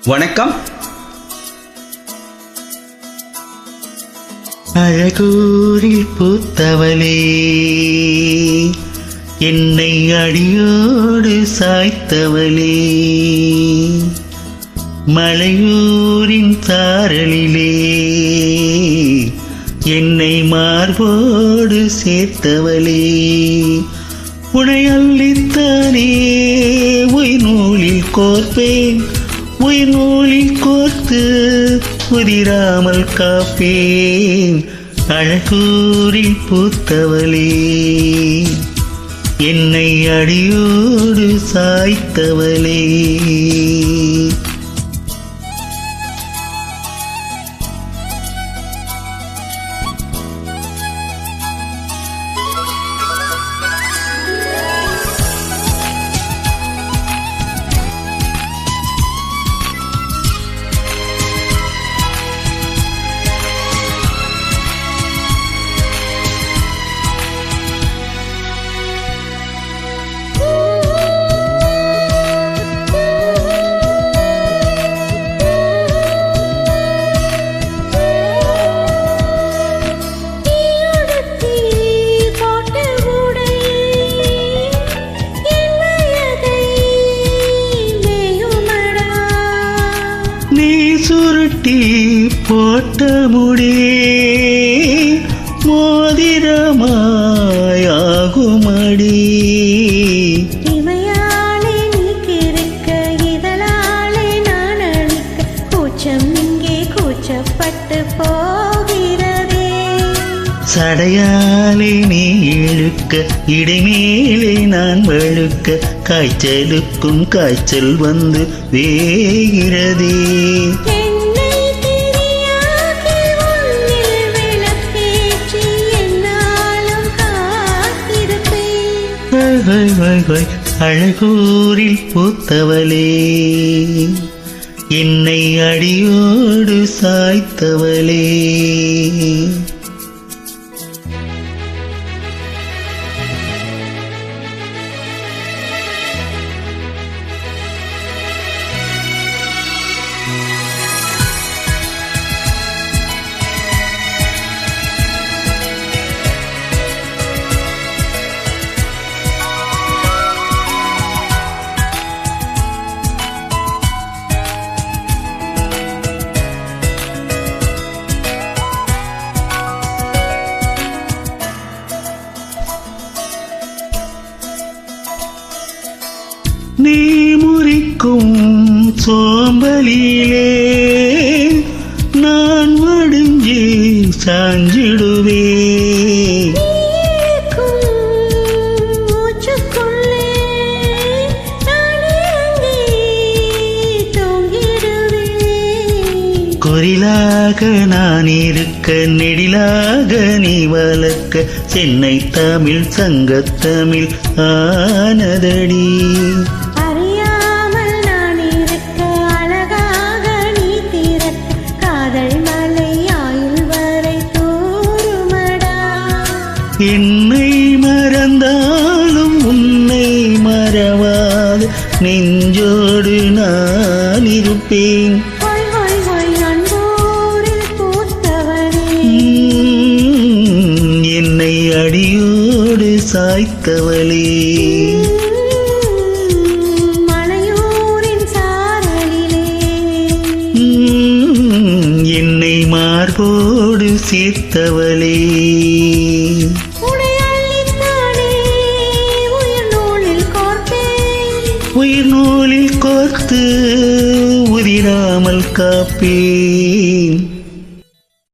வணக்கம். அழகூரில் பூத்தவளே, என்னை அடியோடு சாய்த்தவளே, மலையூரின் சாரலிலே என்னை மார்போடு சேர்த்தவளே, உனை அள்ளித்தானே உயிர் நூலில் கோர்ப்பேன், உயிர் நூலில் கோர்த்து உதிராமல் காப்பேன். அழகூரில் பூத்தவளே, என்னை அடியோடு சாய்த்தவளே, சுருட்டி போட்ட முடி மோதிரமாயாகுமடி, இவையாலே நீ கிறுக்க, இதழாலே நான் அழிக்க, கூச்சம் இங்கே கூச்சப்பட்டு போகிறதே. சடையாலே நீ இழுக்க, இடைமேலே நான் வழுக்க, காய்ச்சலுக்கும் காய்ச்சல் வந்து வேகிறதே. அழகூரில் பூத்தவளே, என்னை அடியோடு சாய்த்தவளே, நீ முறிக்கும் சோம்பலிலே நான் மடிஞ்சி சாஞ்சிடுவே, குரிலாக நான் இருக்க, நெடிலாக நீ வளர்க்க, சென்னை தமிழ் சங்கத்தமிழ் ஆனதடி. அறியாமல் நான் இருக்க, அழகாக நீ திறக்க, காதல் மலை ஆயுள் வரை தூருமடா. என்னை மறந்தாலும் உன்னை மறவாது நெஞ்சோடு நான் இருப்பேன். என்னை அடியோடு சாய்த்தவளே, மலையூரின் சாரலிலே என்னை மார்போடு சேர்த்தவளே, உனை அள்ளித்தானே உயிர் நூலில் கோர்ப்பேன், உயிர் நூலில் கோர்த்து உதிராமல் காப்பேன்.